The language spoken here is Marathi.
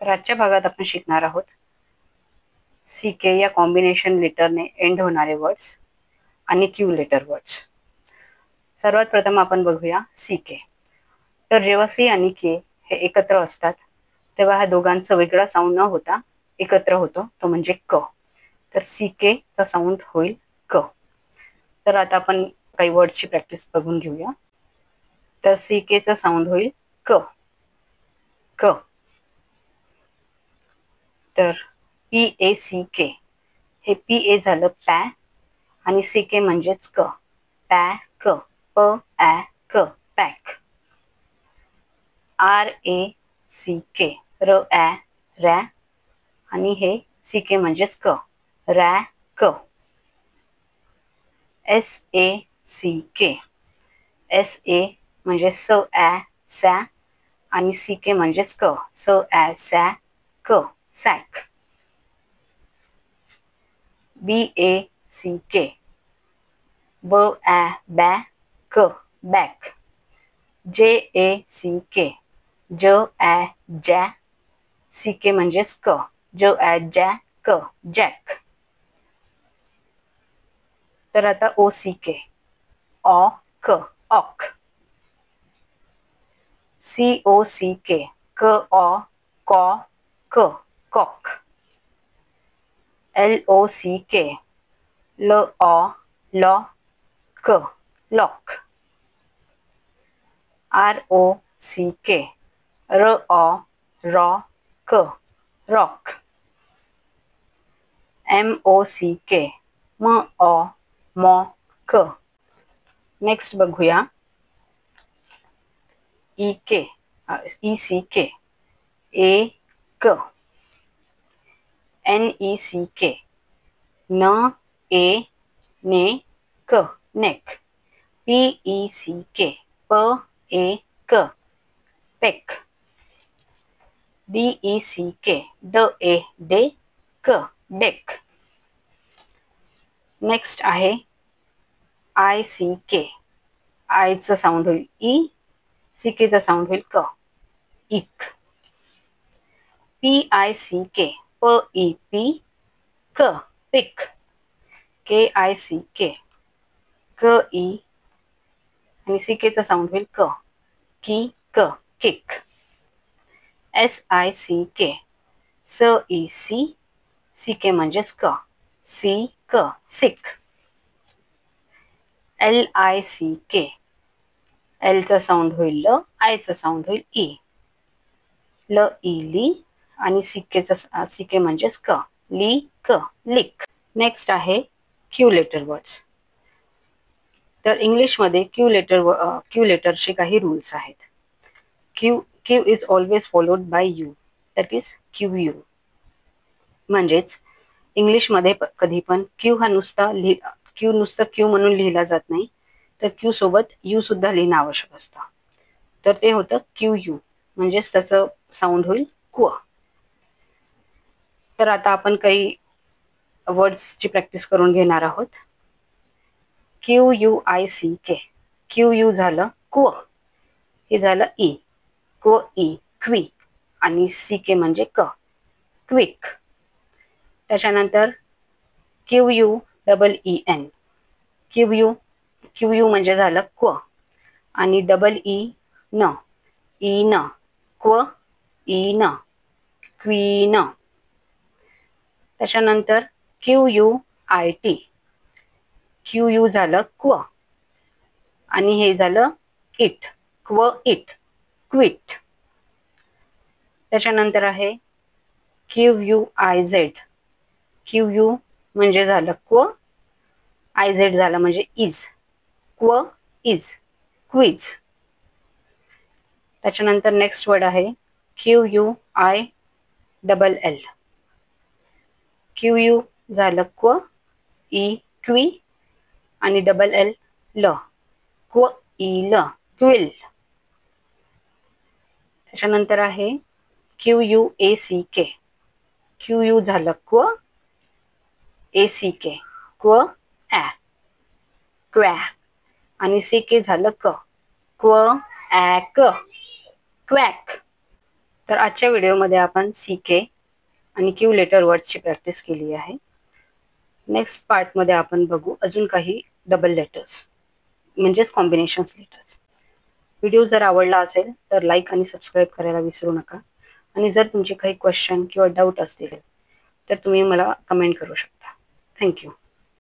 तर आजच्या भागात आपण शिकणार आहोत CK या कॉम्बिनेशन लेटरने एंड होणारे वर्ड्स आणि Q लेटर वर्ड्स. सर्वात प्रथम आपण बघूया CK. तर जेव्हा C आणि K हे एकत्र असतात तेव्हा ह्या दोघांचा वेगळा साऊंड न होता एकत्र होतो, तो म्हणजे क. तर CK चा साऊंड होईल क. तर आता आपण काही वर्ड्सची प्रॅक्टिस बघून घेऊया. तर CK चा साऊंड होईल क क. तर PACK हे PA झालं पॅ आणि CK म्हणजेच क. Pack pack pack. RACK रॅ आणि हे CK म्हणजेच क. रॅक. SACK SA म्हणजे सॅ आणि CK म्हणजेच क. Sack sack. BACK back back. JACK जॅ CK म्हणजेच क. Jack jack. तर आता OCK ock ock. COCK cock cock. LOCK lock lock. ROCK rock rock. MOCK mock. Next बघूया ECK eck. NECK neck neck. PECK peck. DECK deck. Next आहे ICK. आय चा साऊंड होईल ई, CK चा साऊंड होईल क. इक. PICK pick. KICK ई आणि CK चा साऊंड होईल क. किक. SICK CK म्हणजेच क. सिक. LICK L चा साऊंड होईल ल, आय चा साऊंड होईल ई. ली आणि CK म्हणजेच क. लिक. नेक्स्ट आहे Q लेटर वर्ड्स. तर इंग्लिशमध्ये क्यू लेटरचे काही रूल्स आहेत. Q is always followed by you, that is QU. म्हणजेच इंग्लिशमध्ये कधी पण क्यू नुसतं क्यू म्हणून लिहिला जात नाही, तर क्यू सोबत यू सुद्धा लिहिणं आवश्यक असतं. तर ते होतं QU, म्हणजेच त्याचं साऊंड होईल क्व. तर आता आपण काही वर्ड्सची प्रॅक्टिस करून घेणार आहोत. QUICK QU झालं क्व, हे झालं ई. क्वी आणि CK म्हणजे क. क्विक. त्याच्यानंतर QUEEN QU म्हणजे झालं क्व आणि EEN ईन क्वीन. त्याच्यानंतर QUIT QU झालं क्व आणि हे झालं इट. क्विट. त्याच्यानंतर आहे QUIZ QU म्हणजे झालं क्व, IZ झालं म्हणजे इज. क्विज. त्याच्यानंतर नेक्स्ट वर्ड आहे QUILL QU झालं क्व, क्वी आणि LL क्विल. त्याच्यानंतर आहे QUACK QU झालं क्व, ACK क्वॅ आणि CK झालं क. क्वॅक. तर आजच्या व्हिडिओमध्ये आपण CK आणि क्यू लेटर वर्ड्सची प्रॅक्टिस केली आहे. नेक्स्ट पार्टमध्ये आपण बघू अजून काही डबल लेटर्स म्हणजेच कॉम्बिनेशन्स लेटर्स. व्हिडिओ जर आवडला असेल तर लाईक आणि सबस्क्राईब करायला विसरू नका. आणि जर तुमचे काही क्वेश्चन किंवा डाऊट असतील तर तुम्ही मला कमेंट करू शकता. थँक्यू.